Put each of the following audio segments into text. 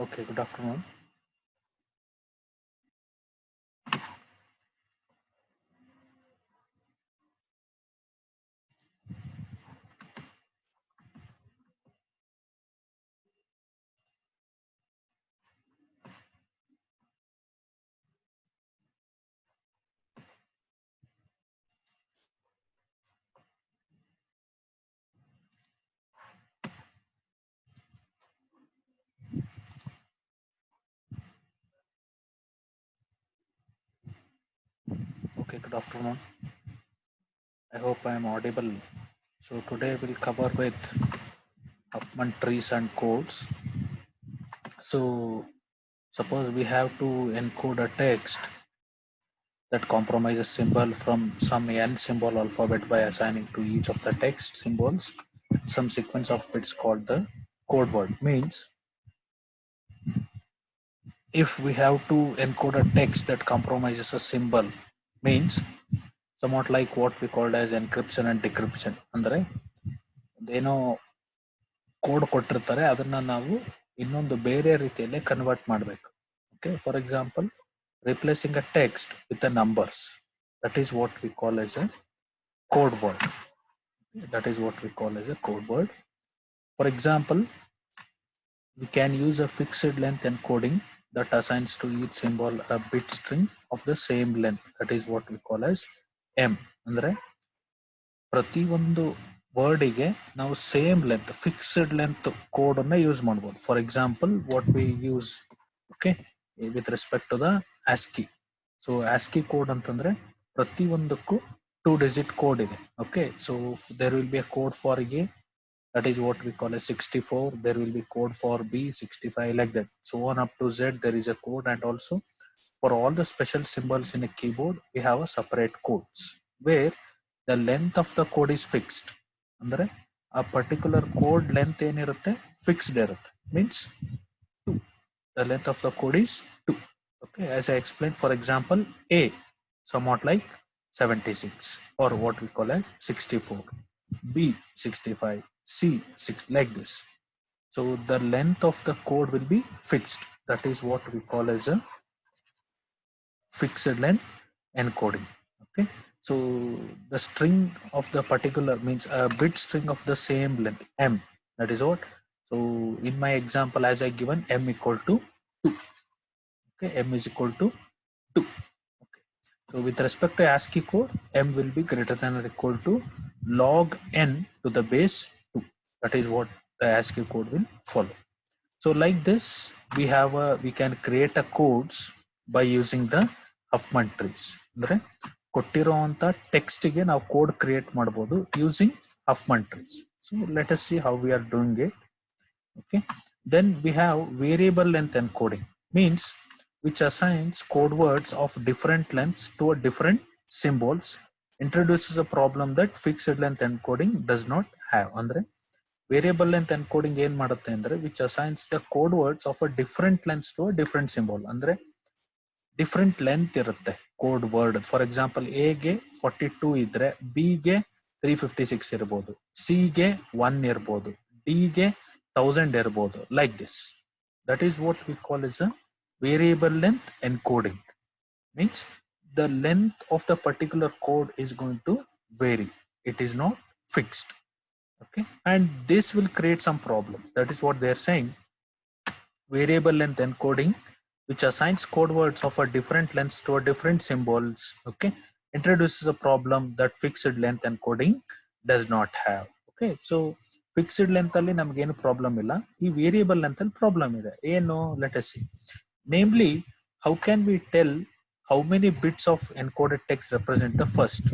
Okay, good afternoon. Okay, good afternoon. I hope I am audible. So today we'll cover with Huffman trees and codes. So suppose we have to encode a text that compromises symbol from some n symbol alphabet by assigning to each of the text symbols some sequence of bits called the code word. Means if we have to encode a text that compromises a symbol, means somewhat like what we called as encryption and decryption. ಅಂದ್ರೆ ಏನೋ code ಕೊಟ್ಟಿರ್ತಾರೆ ಅದನ್ನ ನಾವು ಇನ್ನೊಂದು ಬೇರೆ ರೀತಿಯಲ್ಲಿ convert ಮಾಡಬೇಕು. Okay, for example replacing a text with a numbers, that is what we call as a code word. That is what we call as a code word. For example, we can use a fixed length encoding that assigns to each symbol a bit string of the same length. That is what we call as m. ಅಂದ್ರೆ ಪ್ರತಿಯೊಂದು ವರ್ಡಿಗೆ ನಾವು same length fixed length code ಅನ್ನ use ಮಾಡಬಹುದು. For example what we use, okay, with respect to the ASCII. So ASCII code ಅಂತಂದ್ರೆ ಪ್ರತಿಯೊಂದಕ್ಕೂ 2 digit code ಇದೆ. Okay, so there will be a code for A, that is what we call as 64. There will be code for b 65, like that, so on up to z there is a code. And also for all the special symbols in a keyboard we have a separate codes where the length of the code is fixed. ಅಂದ್ರೆ a particular code length ಏನಿರುತ್ತೆ fixed ಇರುತ್ತೆ, means 2. The length of the code is 2. Okay, as I explained, for example, a somewhat like 76 or what we call as 64, b 65, c 6, like this. So the length of the code will be fixed. That is what we call as a fixed length encoding. Okay, so the string of the particular means a bit string of the same length m, that is what. So in my example, as I given, m equal to 2. Okay, m is equal to 2. Okay, so with respect to ASCII code, m will be greater than or equal to log n to the base 2. That is what the ASCII code will follow. So like this, we can create a codes by using the Huffman trees. ಅಂದ್ರೆ ಕೊಟ್ಟಿರುವಂತ text ಗೆ ನಾವು code create ಮಾಡಬಹುದು using Huffman trees. So let us see how we are doing it. Okay, then we have variable length encoding, means which assigns code words of different lengths to a different symbols, introduces a problem that fixed length encoding does not have. ಅಂದ್ರೆ variable length encoding ಏನ್ ಮಾಡುತ್ತೆ ಅಂದ್ರೆ which assigns the code words of a different lengths to a different symbol. ಅಂದ್ರೆ different length ಇರುತ್ತೆ code word. For example, A ಗೆ 42 ಇದ್ರೆ B ಗೆ 356 ಇರ್ಬೋದು, ಸಿ ಗೆ 1 ಇರ್ಬೋದು, ಡಿ ಗೆ 1000 ಇರ್ಬೋದು, like this. That is what we call is a variable length encoding. Means the length of the particular code is going to vary. It is not fixed. Okay, and this will create some problems. That is what they are saying. Variable length encoding which assigns code words of a different lengths to a different symbols, okay, introduces a problem that fixed length encoding does not have. Okay, so fixed length ಅಲ್ಲಿ ನಮಗೆ ಏನು problem ಇಲ್ಲ, ಈ variable length ಅಲ್ಲಿ problem ಇದೆ. ಏನು? Let us see. Namely, how can we tell how many bits of encoded text represent the first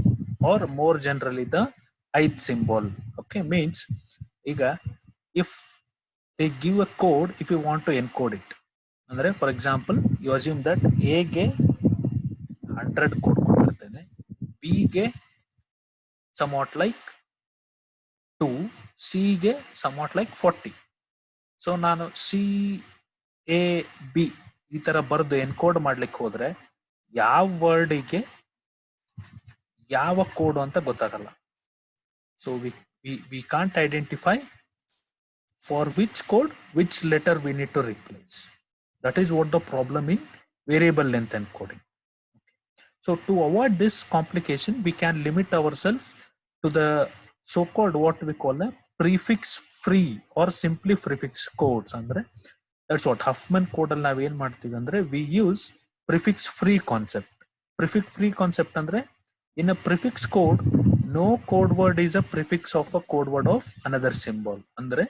or more generally the ith symbol? Okay, means ಈಗ if they give a code, if you want to encode it, ಅಂದ್ರೆ for example you assume that A ಗೆ 100 code ಕೊಟ್ಟಿರ್ತೇನೆ, B ಗೆ somewhat like 2, C ಗೆ somewhat like 40. So ನಾನು C A B ಈ ತರ ಬರೆದು ಎನ್ಕೋಡ್ ಮಾಡ್ಲಿಕ್ಕೆ ಹೋದ್ರೆ ಯಾವ ವರ್ಡಿಗೆ ಯಾವ ಕೋಡ್ ಅಂತ ಗೊತ್ತಾಗಲ್ಲ. So we can't identify for which code which letter we need to replace. That is what the problem in variable length encoding. So to avoid this complication, we can limit ourselves to the so-called what we call a prefix free or simply prefix codes. Andre, that's what Huffman code al nav ಏನು ಮಾಡ್ತೀವಿ ಅಂದ್ರೆ we use prefix free concept. Prefix free concept andre in a prefix code no code word is a prefix of a code word of another symbol. ಅಂದ್ರೆ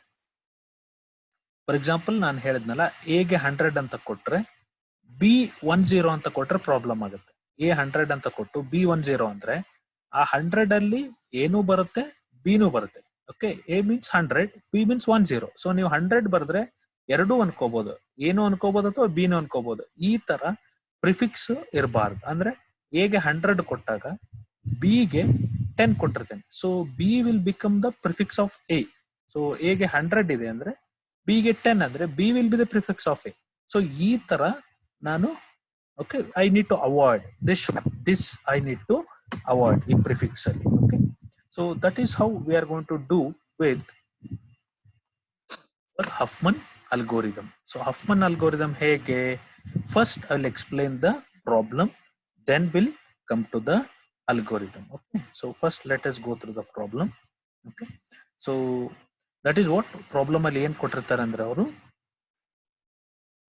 for example ನಾನು ಹೇಳಿದ್ನಲ್ಲ A ಗೆ 100 ಅಂತ ಕೊಟ್ರೆ B 10 ಅಂತ ಕೊಟ್ರೆ ಪ್ರಾಬ್ಲಮ್ ಆಗುತ್ತೆ. A 100 ಅಂತ ಕೊಟ್ಟು ಬಿ 10 ಅಂದ್ರೆ ಆ 100 ಅಲ್ಲಿ ಏನೂ ಬರುತ್ತೆ ಬಿನೂ ಬರುತ್ತೆ. Okay, A means 100, B means 10. So ನೀವು 100 ಬರೆದ್ರೆ ಎರಡೂ ಅನ್ಕೋಬಹುದು, ಏನು ಅನ್ಕೋಬಹುದು ಅಥವಾ ಬಿನೂ ಅನ್ಕೋಬಹುದು. ಈ ತರ ಪ್ರಿಫಿಕ್ಸ್ ಇರಬಾರ್ದು. ಅಂದ್ರೆ ಎ ಗೆ 100 ಕೊಟ್ಟಾಗ ಬಿ ಗೆ 10 ಕೊಟ್ಟಿರ್ತೇನೆ. So B will become the prefix of A. So A ಗೆ 100 ಇದೆ ಅಂದ್ರೆ ಬಿ ಗೆ 10 ಅಂದ್ರೆ B will be the prefix of A. So ಈ ತರ ನಾನು okay, I need to avoid this I need to avoid in prefix ಅಲ್ಲಿ. Okay, so that is how we are going to do with Huffman algorithm. So Huffman algorithm hege, first I'll explain the problem, then we'll come to the algorithm. Okay, so first let us go through the problem. Okay, so that is what problem ಅಲ್ಲಿ ಏನು ಕೊಟ್ಟಿರ್ತಾರೆ ಅಂದ್ರೆ ಅವರು,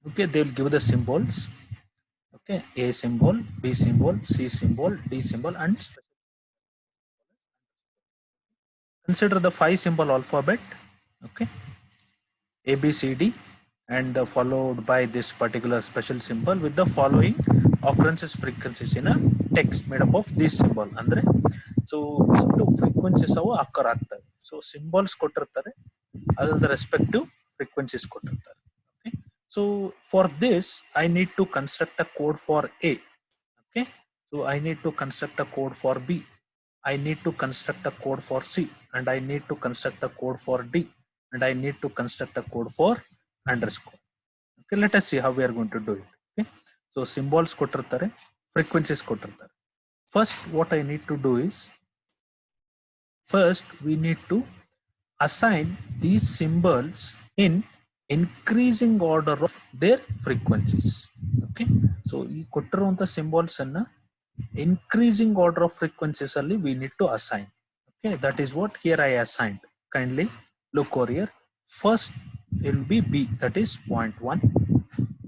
okay, they will give the symbols. Okay, A symbol, B symbol, C symbol, D symbol, and consider the 5 symbol alphabet. Okay, A, B, C, D, and followed by this particular special symbol with the following occurrences frequencies in a text made up of this symbol. Andre, so istu frequencies avu occur ಆಗ್ತವೆ. So symbols ಕೊಟ್ಟಿರ್ತಾರೆ, ಅದರ respective frequencies ಕೊಟ್ಟಿರ್ತಾರೆ. Okay, so for this I need to construct a code for A. Okay, so I need to construct a code for B, I need to construct a code for C, and I need to construct a code for D, and I need to construct a code for underscore. Okay, let us see how we are going to do it. Okay, so symbols ಕೊಟ್ಟಿರ್ತಾರೆ, frequencies ಕೊಟ್ಟಿರ್ತಾರೆ. First what I need to do is, first we need to assign these symbols in increasing order of their frequencies. Okay, so ಈ ಕೊಟ್ಟಿರುವಂತ symbols ಅನ್ನ increasing order of frequencies ಅಲ್ಲಿ we need to assign. Okay, that is what here I assigned. Kindly look over here. First it will be B, that is 0.1,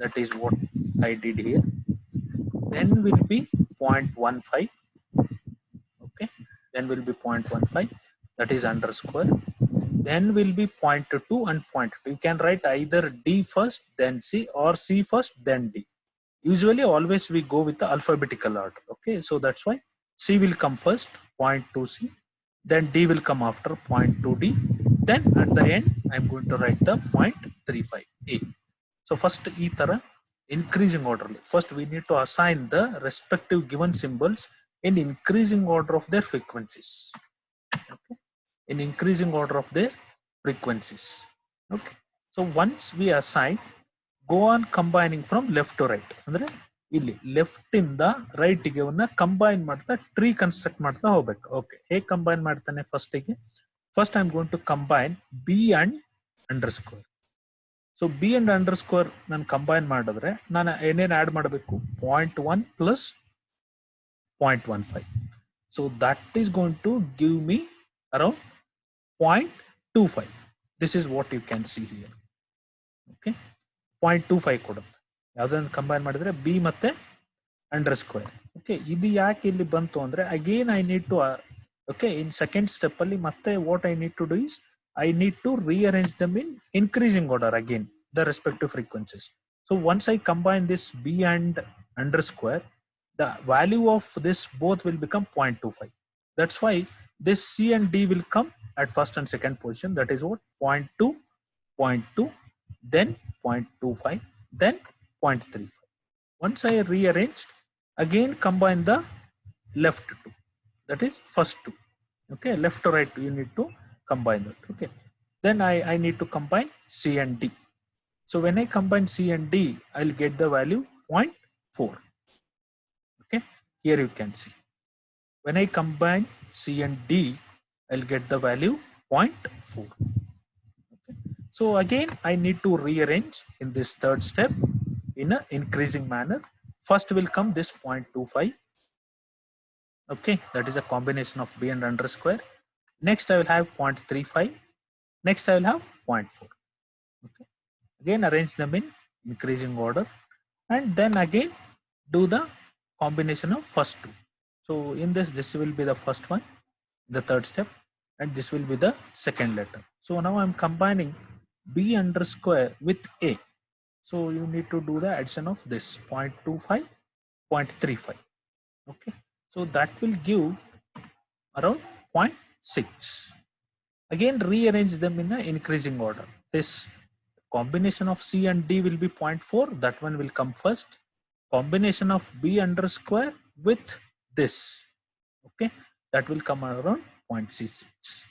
that is what I did here. Then will be 0.15. Okay, then will be 0.15, that is underscore. Then will be 0.2 and 0.2. You can write either D first then C, or C first then D. Usually always we go with the alphabetical order. Okay, so that's why C will come first, 0.2 C, then D will come after 0.2 D, then at the end I'm going to write the 0.35 A. So first ee tara increasing order, first we need to assign the respective given symbols in increasing order of their frequencies. Okay, in increasing order of their frequencies. Okay, so once we assign, go on combining from left to right. ಅಂದ್ರೆ ಇಲ್ಲಿ left ಇಂದ right ಗೆ ಅವನ್ನ combine ಮಾಡ್ತಾ tree construct ಮಾಡ್ತಾ ಹೋಗ್ಬೇಕು. Okay, ಹೇಗೆ combine ಮಾಡ್ತಾನೆ? First I am going to combine B and underscore. So B and underscore ನಾನು ಕಂಬೈನ್ ಮಾಡಿದ್ರೆ ನಾನು ಏನೇನು ಆಡ್ ಮಾಡಬೇಕು? 0.1 plus 0.15. So that is going to give me around 0.25. This is what you can see here. Okay, 0.25 ಕೊಡುತ್ತೆ ಯಾವುದನ್ನು combine ಮಾಡಿದ್ರೆ B ಮತ್ತೆ under square. Okay, ಇದು ಯಾಕೆ ಇಲ್ಲಿ ಬಂತು ಅಂದ್ರೆ again I need to, okay, in second step ಅಲ್ಲಿ ಮತ್ತೆ what I need to do is I need to rearrange them in increasing order again, the respective frequencies. So once I combine this b and underscore, the value of this both will become 0.25. That's why this C and D will come at first and second position. That is what 0.2, 0.2, then 0.25, then 0.35. Once I rearranged, again combine the left two, that is first two. Okay, left to right you need to combine that. Okay, then I need to combine C and D. So when I combine C and D, I'll get the value 0.4. Okay, here you can see when I combine C and D, I'll get the value 0.4. Okay, so again I need to rearrange in this third step. in a increasing manner. First will come this 0.25. Okay, that is a combination of b and underscore. Next I will have 0.35. Next I will have 0.4. Okay, again arrange them in increasing order, and then again do the combination of first two. So in this will be the first one, the third step, and this will be the second letter. So now I'm combining b underscore with a. So you need to do the addition of this 0.25, 0.35. Okay, so that will give around 0.6. Again rearrange them in an increasing order. This combination of C and D will be 0.4, that one will come first. Combination of B underscore with this, okay, that will come around 0.66.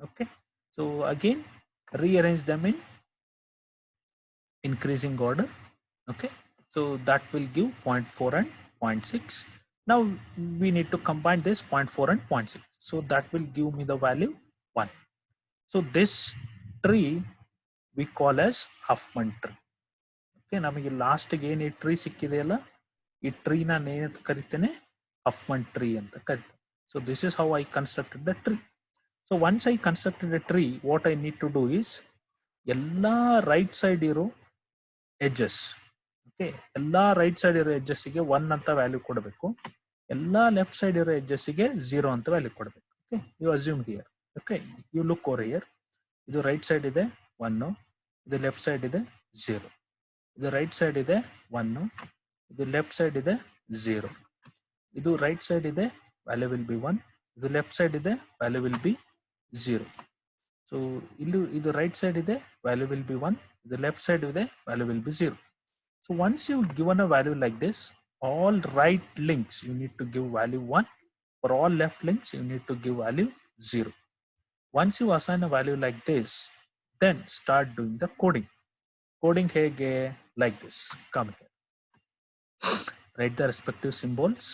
Okay, so again rearrange them in increasing order. Okay, so that will give 0.4 and 0.6. Now we need to combine this 0.4 and 0.6, so that will give me the value 1. So this tree we call as Huffman tree. Okay, ನಮಗೆ ಲಾಸ್ಟ್ಗೆ ಏನು ಈ tree ಸಿಕ್ಕಿದೆಯಲ್ಲ, ಈ ಟ್ರೀನ ನಾನು ಕರಿತೇನೆ ಹಫ್ಮನ್ tree ಅಂತ ಕರಿತೇನೆ. So this is how I constructed the tree. So once I constructed a tree, what I need to do is ಎಲ್ಲ right side ಇರೋ edges, okay, ಎಲ್ಲ ರೈಟ್ ಸೈಡ್ ಇರೋ ಎಡ್ಜಸ್ಸಿಗೆ 1 ಅಂತ ವ್ಯಾಲ್ಯೂ ಕೊಡಬೇಕು, ಎಲ್ಲ ಲೆಫ್ಟ್ ಸೈಡ್ ಇರೋ ಎಡ್ಜಸ್ಸಿಗೆ 0 ಅಂತ ವ್ಯಾಲ್ಯೂ ಕೊಡಬೇಕು. Okay, you assume here. Okay, you look over here. ಇದು ರೈಟ್ ಸೈಡ್ ಇದೆ 1, ಇದು ಲೆಫ್ಟ್ ಸೈಡ್ ಇದೆ 0, ಇದು ರೈಟ್ ಸೈಡ್ ಇದೆ 1, ಇದು ಲೆಫ್ಟ್ ಸೈಡ್ ಇದೆ 0, ಇದು ರೈಟ್ ಸೈಡ್ ಇದೆ ವ್ಯಾಲ್ಯೂ ವಿಲ್ ಬಿ 1, ಇದು ಲೆಫ್ಟ್ ಸೈಡ್ ಇದೆ ವ್ಯಾಲ್ಯೂ ವಿಲ್ ಬಿ 0. ಸೊ ಇಲ್ಲಿ ಇದು ರೈಟ್ ಸೈಡ್ ಇದೆ ವ್ಯಾಲ್ಯೂ ವಿಲ್ ಬಿ 1, ಇದು ಲೆಫ್ಟ್ ಸೈಡ್ ಇದೆ value will be 0. So once you've given a value like this, all right links you need to give value 1, for all left links you need to give value 0. Once you assign a value like this, then start doing the coding. Coding hege like this. Come here. Write the respective symbols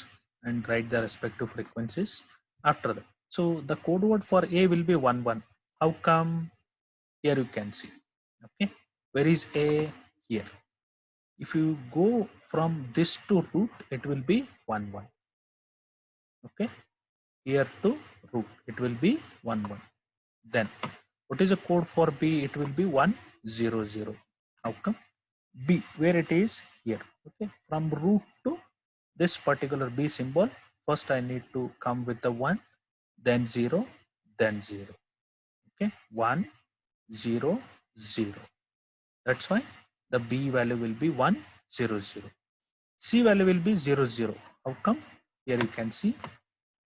and write the respective frequencies after that. So the code word for A will be 1 1. How come? Here you can see. Okay, where is A? Here. If you go from this to root, it will be 1 1. Okay, here to root, it will be 1 1. Then what is the code for B? It will be 1 0 0. How come? B, where it is here. Okay, from root to this particular B symbol, first I need to come with the 1, then 0, then 0. Okay, 1 0 0. That's why the B value will be 1 0 0. C value will be 0 0. How come? Here you can see.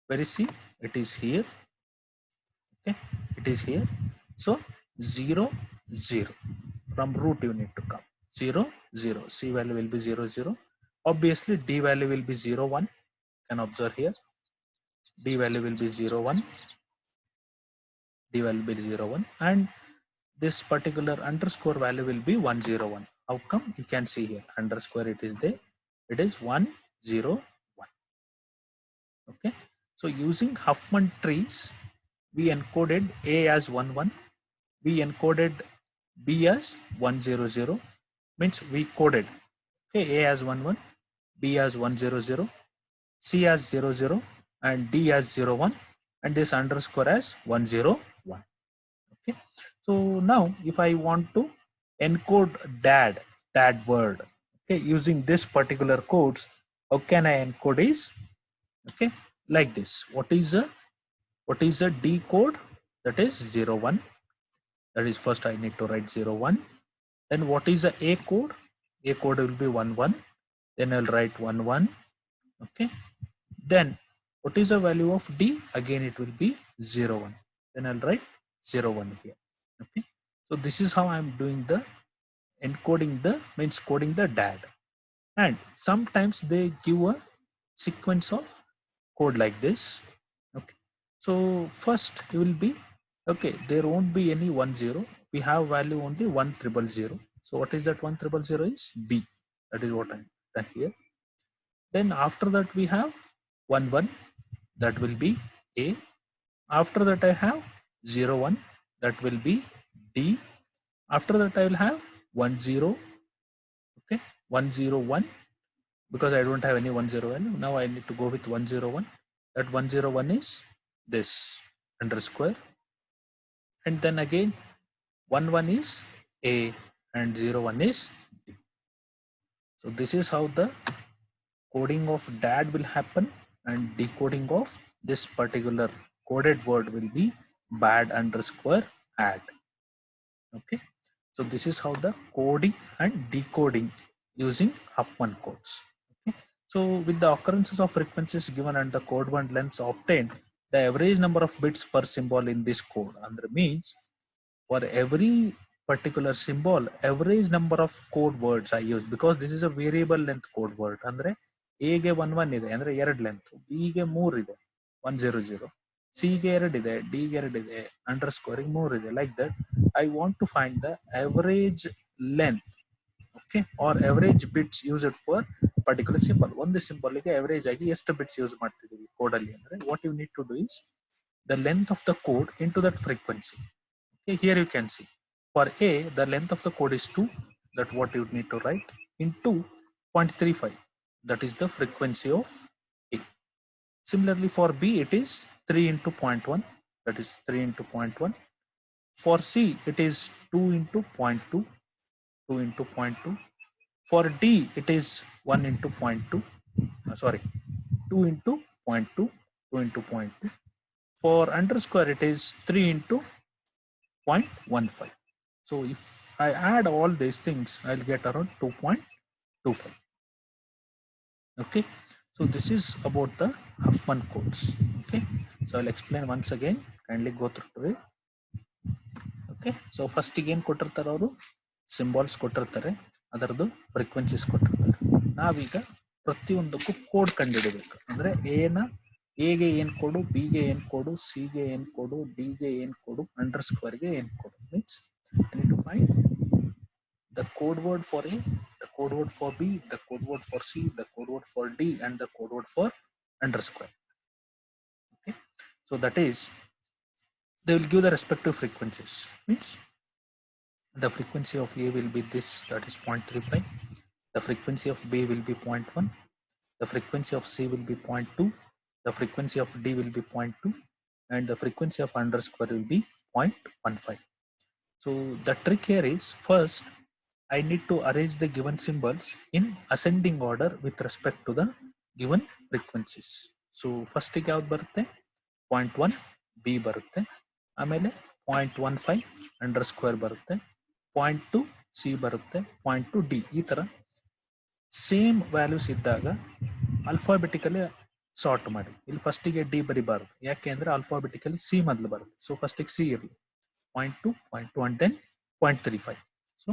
Where is C? It is here. Okay, it is here. So 0 0. From root you need to come 0 0. C value will be 0 0. Obviously D value will be 0 1. You can observe here. D value will be 0 1. D value will be 0 1. And this particular underscore value will be 1 0 1. How come? You can see here underscore, it is there, it is 1 0 1. Okay, so using Huffman trees, we encoded A as 1 1, we encoded B as 1 0 0, means we coded, okay, A as 1 1, B as 1 0 0, C as 0 0, and D as 0 1, and this underscore as 1 0 1. Okay, so now if I want to encode dad word, okay, using this particular codes, how can I encode is, okay, like this. What is a D code? That is 0 1. That is, first I need to write 0 1. Then what is the A code? A code will be 1 1. Then I'll write 1 1. Okay, then what is the value of D? Again it will be 0 1. Then I'll write 0 1 here. Okay, so this is how I'm doing the encoding, the means coding the DAD. And sometimes they give a sequence of code like this. Okay, so first it will be, okay, there won't be any 1 0. We have value only 1 0 0. So what is that 1 0 0 is B. That is what I'm done here. Then after that we have 1 1. That will be A. After that I have 0 1. That will be D. After that I will have 1 0. Okay, 101, because I don't have any 101. Now I need to go with 101. That 101 is this underscore, and then again 11 is A and 01 is D. So this is how the coding of DAD will happen, and decoding of this particular coded word will be bad underscore add. Okay, so this is how the coding and decoding using Huffman codes. Okay, so with the occurrences of frequencies given and the code word lengths obtained, the average number of bits per symbol in this code, and means for every particular symbol, average number of code words I use, because this is a variable length code word. Andre A ಗೆ 11 ಇದೆ ಅಂದ್ರೆ 2 length, B ಗೆ 3 ಇದೆ 100, C ಗೆ 2 ಇದೆ, D ಗೆ 2 ಇದೆ, ಅಂಡರ್ಸ್ಕೋರಿಂಗ್ 3 ಇದೆ. Like that I want to find the average length, okay, or average bits used for particular symbol. ಒಂದು symbol ಗೆ average ಆಗಿ ಎಷ್ಟು bits ಯೂಸ್ ಮಾಡ್ತಿದೀವಿ ಕೋಡ್ ಅಲ್ಲಿ ಅಂದ್ರೆ, what you need to do is the length of the code into that frequency. Okay, here you can see for A the length of the code is 2, that what you need to write, into 0.35, that is the frequency of A. Similarly for B it is 3 into 0.1, that is 3 into 0.1. For C it is 2 into 0.2, 2 into 0.2. For D it is 1 into 0.2, sorry 2 into 0.2, 2 into 0.2. For underscore it is 3 into 0.15. So if I add all these things, I'll get around 2.25. Okay, so this is about the Huffman codes. Okay, so I'll explain once again, kindly go through it. Okay, so first again ಕೊಟ್ಟಿರ್ತಾರೆ ಅವರು symbols ಕೊಟ್ಟಿರ್ತಾರೆ, ಅದರದ್ದು frequencies ಕೊಟ್ಟಿರ್ತಾರೆ. ನಾವೀಗ ಪ್ರತಿಯೊಂದಕ್ಕೂ code ಕಂಡುಹಿಡಬೇಕು. ಅಂದ್ರೆ ಎಗೆ ಏನ್ ಕೋಡು, ಬಿಗೆ ಏನ್ ಕೋಡು, ಸಿಗೆ ಏನ್ ಕೋಡು, ಡಿಗೆ ಏನ್ ಕೋಡು, ಅಂಡರ್ಸ್ಕೋರ್ಗೆ ಏನ್ code. Means I need to find the code word for A, the code word for B, the code word for C, the code word for D, and the code word for underscore. Okay, so that is they will give the respective frequencies. Means the frequency of A will be this, that is 0.35. The frequency of B will be 0.1. The frequency of C will be 0.2. The frequency of D will be 0.2, and the frequency of underscore will be 0.15. So the trick here is, first I need to arrange the given symbols in ascending order with respect to the given frequencies. So first ಗೆ ಯಾವ್ದು ಬರುತ್ತೆ, 0.1 B ಬರುತ್ತೆ, ಆಮೇಲೆ 0.15 underscore ಬರುತ್ತೆ, 0.2 C ಬರುತ್ತೆ, 0.2 D. ಈ ತರ same values ಇದ್ದಾಗ ಅಲ್ಫಾಬೆಟಿಕಲಿ ಸಾರ್ಟ್ ಮಾಡಿ. ಇಲ್ಲಿ ಫಸ್ಟಿಗೆ ಡಿ ಬರಿಬಾರದು, ಯಾಕೆ ಅಂದ್ರೆ ಅಲ್ಫಾಬೆಟಿಕಲಿ ಸಿ ಮೊದಲು ಬರುತ್ತೆ. ಸೊ ಫಸ್ಟಿಗೆ ಸಿ ಇರಲಿ, 0.2, 0.2 and then 0.35. So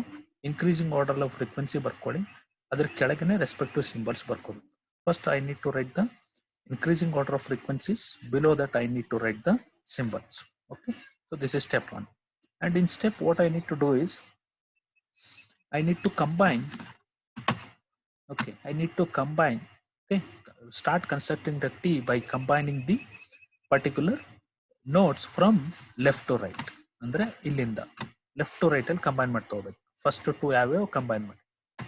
increasing order of frequency ಬರ್ಕೊಳ್ಳಿ, ಅದ್ರ ಕೆಳಗನೆ ರೆಸ್ಪೆಕ್ಟಿವ್ ಸಿಂಬಲ್ಸ್ ಬರ್ಕೊಳ್ಳಿ. First I need to write the increasing order of frequencies, below that I need to write the symbols. Okay, so this is step 1. And in step what I need to do is I need to combine. Okay, I need to combine. Okay, start constructing the T by combining the particular nodes from left to right. ಅಂದ್ರೆ ಇಲ್ಲಿಂದ left to right ಅಲ್ಲಿ combine ಮಾಡ್ತಾ ಹೋಗ್ಬೇಕು. First to ಯಾವ್ಯಾವ combine ಮಾಡಿ,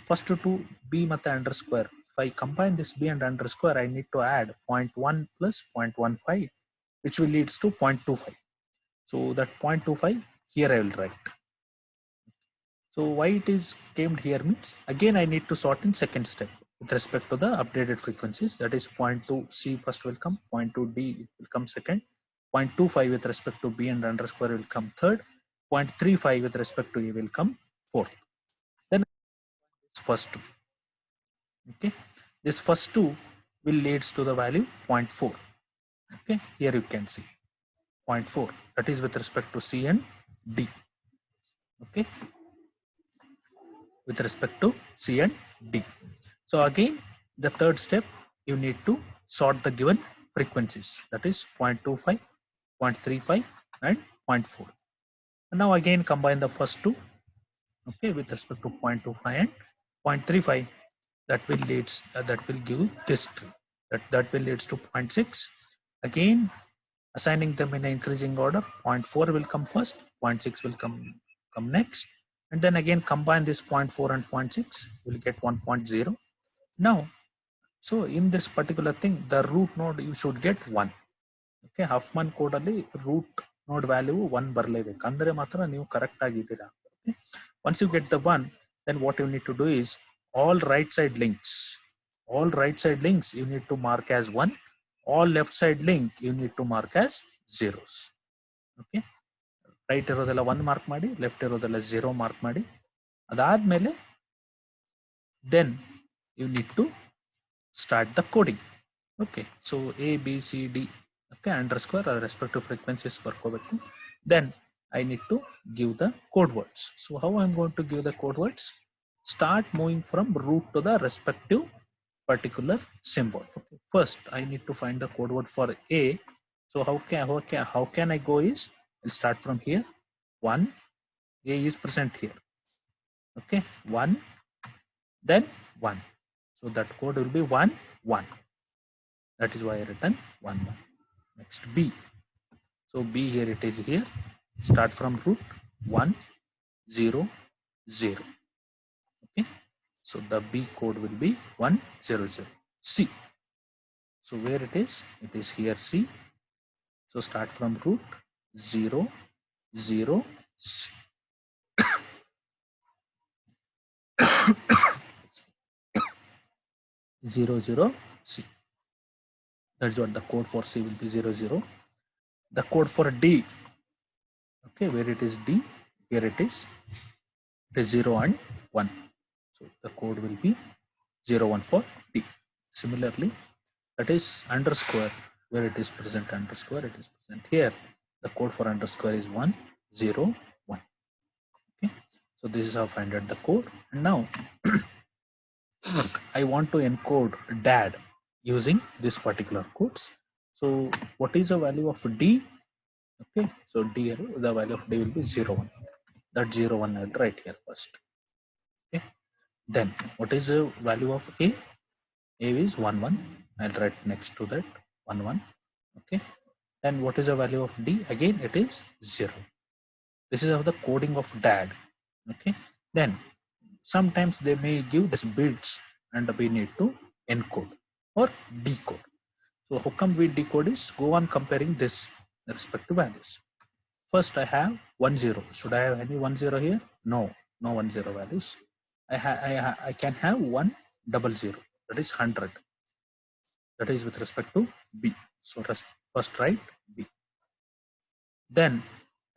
first to B ಮತ್ತೆ underscore. If I combine this B and underscore, I need to add 0.1 plus 0.15, which will leads to 0.25. So that 0.25 here I will write. So why it is came here means, again I need to sort in second step with respect to the updated frequencies. That is 0.2 C first will come, 0.2 D will come second, 0.25 with respect to B and underscore will come third, 0.35 with respect to A will come fourth. Then first two. Okay, this first two will leads to the value 0.4. Okay, here you can see 0.4, that is with respect to C and D. Okay, with respect to C and D. So again the third step, you need to sort the given frequencies, that is 0.25, 0.35 and 0.4. And now again combine the first two, okay, with respect to 0.25 and 0.35. That will leads that will give this tree, that will leads to 0.6. Again assigning them in an increasing order, 0.4 will come first, 0.6 will come next, and then again combine this 0.4 and 0.6, you will get 1.0. Now, so in this particular thing, the root node you should get 1. Okay, Huffman code ಅಲ್ಲಿ root node value 1 ಬರಲೇಬೇಕು ಅಂದ್ರೆ ಮಾತ್ರ ನೀವು correct ಆಗಿದ್ದೀರಾ. Okay? Once you get the 1, then what you need to do is all right side links you need to mark as 1, all left side link you need to mark as zeros. Okay, right ಇರೋದೆಲ್ಲ 1 mark ಮಾಡಿ, left ಇರೋದೆಲ್ಲ 0 mark ಮಾಡಿ. ಅದಾದ್ಮೇಲೆ then you need to start the coding. Okay, so A, B, C, D, okay, underscore respective frequencies ಬರ್ಕೋಬೇಕು. Then I need to give the code words. So how I'm going to give the code words? Start moving from root to the respective particular symbol. Okay, first I need to find the code word for A. So how can I go is, I'll start from here. 1, A is present here. Okay, 1, then 1. So that code will be 1, 1. That is why I written 1, 1. Next B. So B here it is here. Start from root 1, 0, 0. Okay. So the B code will be 1, 0, 0. C. So where it is? It is here C. So start from root 0, 0, C. 0, 0, C. That's what the code for C will be 0, 0. The code for D. Okay, where it is D, here it is 0 and 1. So the code will be 0, 1 for D. Similarly, that is underscore, where it is present underscore, it is present here. The code for underscore is 1, 0, 1. Okay, so this is how I find out the code. And now I want to encode DAD using this particular codes. So what is the value of D? Okay, so D, the value of D will be 0, 1. That 0, 1 I'll write here first. Okay, then what is the value of A? A is 1, 1. I'll write next to that 1, 1. Okay, then what is the value of D? Again it is 0. This is how the coding of DAD. Okay, then sometimes they may give this bits and we need to encode or decode. So how come we decode is, go on comparing this respective values. First I have 1, 0. Should I have any 1, 0 here? No, no 1, 0 values. I can have 1, 0, 0. That is 100. That is with respect to B. So first write B. Then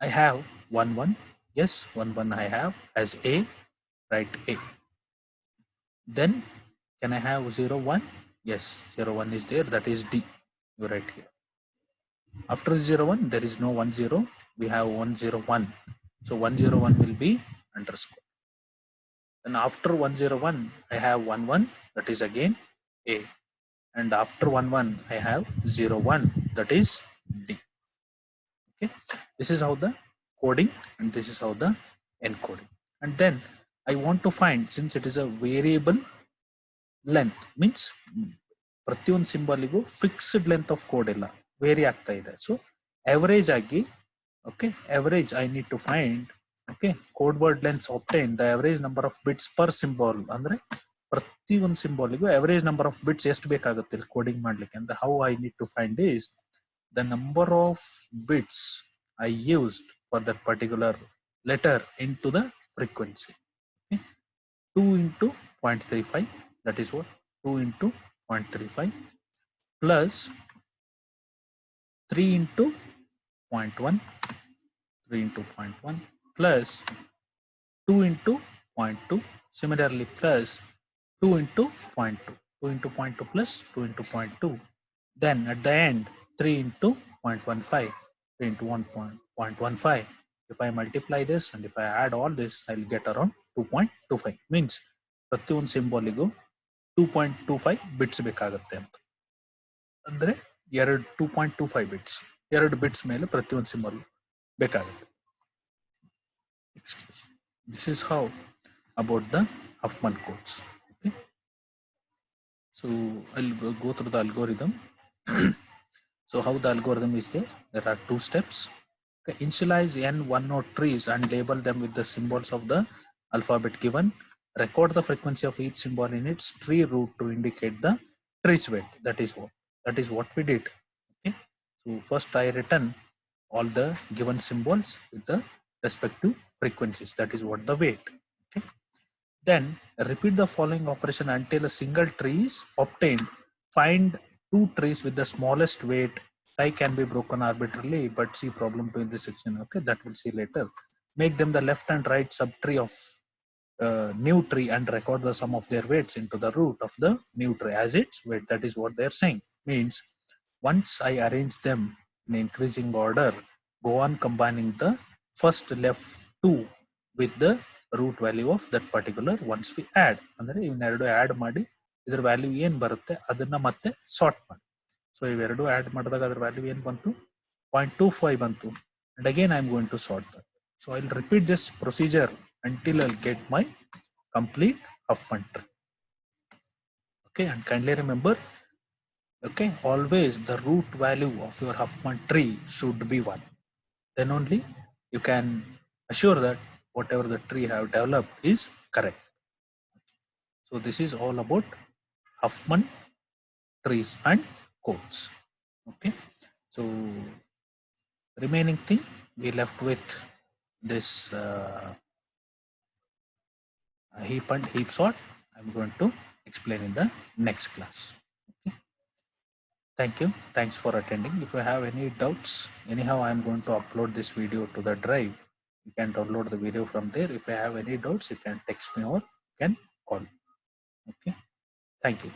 I have 1, 1. Yes, 1, 1 I have as A. Write A. Then can I have 0, 1? Yes, 0, 1 is there. That is D. You write here. After 0, 1, there is no 1, 0. We have 1, 0, 1. So 1, 0, 1 will be underscore. Then after 1, 0, 1, I have 1, 1. That is again A. And after 1, 1, I have 0, 1. That is D. Okay. This is how the coding and this is how the encoding. And then I want to find, since it is a variable length, means ಪ್ರತಿಯೊಂದು ಸಿಂಬಲ್ಗೂ fixed length of code ಇಲ್ಲ, vary ಆಗ್ತಾ ಇದೆ. So average ಆಗಿ, okay, average I need to find, okay, code word lengths obtain the average number of bits per symbol. ಅಂದ್ರೆ ಪ್ರತಿಯೊಂದು ಸಿಂಬಲ್ಗೂ average number of bits ಎಷ್ಟು ಬೇಕಾಗುತ್ತೆ ಕೋಡಿಂಗ್ ಮಾಡ್ಲಿಕ್ಕೆ ಅಂದ್ರೆ, how I need to find is the number of bits I used for that particular letter into the frequency. Okay? 2 into 0.35, that is what, 2 into 0.35 plus 3 into 0.1, 3 into 0.1 plus 2 into 0.2, similarly plus 2 into 0.2, 2 into 0.2 plus 2 into 0.2, then at the end 3 into 0.15, 3 into 1.15. If I multiply this and if I add all this, I will get around 2.25. Means ಪ್ರತಿಯೊಂದು ಸಿಂಬಾಲಿಗೂ 2.25 bits ಬೇಕಾಗುತ್ತೆ ಅಂತ. ಅಂದ್ರೆ 2.25 bits, 2 bits ಮೇಲೆ ಪ್ರತಿಯೊಂದು symbol ಬೇಕಾಗುತ್ತೆ. Excuse. This is how about the Huffman codes. Okay. So I'll go through the algorithm. So how the algorithm is there? There are 2 steps. Okay. Initialize n one node trees and label them with the symbols of the alphabet given, record the frequency of each symbol in its tree root to indicate the tree's weight. That is what we did. Okay. So first I written all the given symbols with the respective frequencies. That is what the weight. Okay. Then repeat the following operation until a single tree is obtained. Find two trees with the smallest weight. Tie can be broken arbitrarily, but see problem 2 in this section. Okay, that we'll see later. Make them the left and right subtree of new tree and record the sum of their weights into the root of the new tree as its weight. That is what they are saying. Means once I arrange them in increasing order, go on combining the first left two with the root value of that particular once we add. ಅಂದರೆ ಇವನ್ನೆರಡು add ಮಾಡಿ ಇದರ value ಏನು ಬರುತ್ತೆ ಅದನ್ನ ಮತ್ತೆ sort ಮಾಡಿ. So ಇವೆರಡು add ಮಾಡಿದಾಗ ಅದ್ರ ವ್ಯಾಲ್ಯೂ ಏನು ಬಂತು 0.25 ಬಂತು. And again I am going to sort that. So I'll repeat this procedure until I'll get my complete Huffman tree. Okay, and kindly remember, okay, always the root value of your Huffman tree should be 1. Then only you can assure that whatever the tree have developed is correct. So this is all about Huffman trees and codes. Okay, so remaining thing we left with this heap and heap sort. I'm going to explain in the next class. Okay. Thank you. Thanks for attending. If you have any doubts, anyhow I'm going to upload this video to the drive. You can download the video from there. If you have any doubts, you can text me or you can call. Okay. Thank you.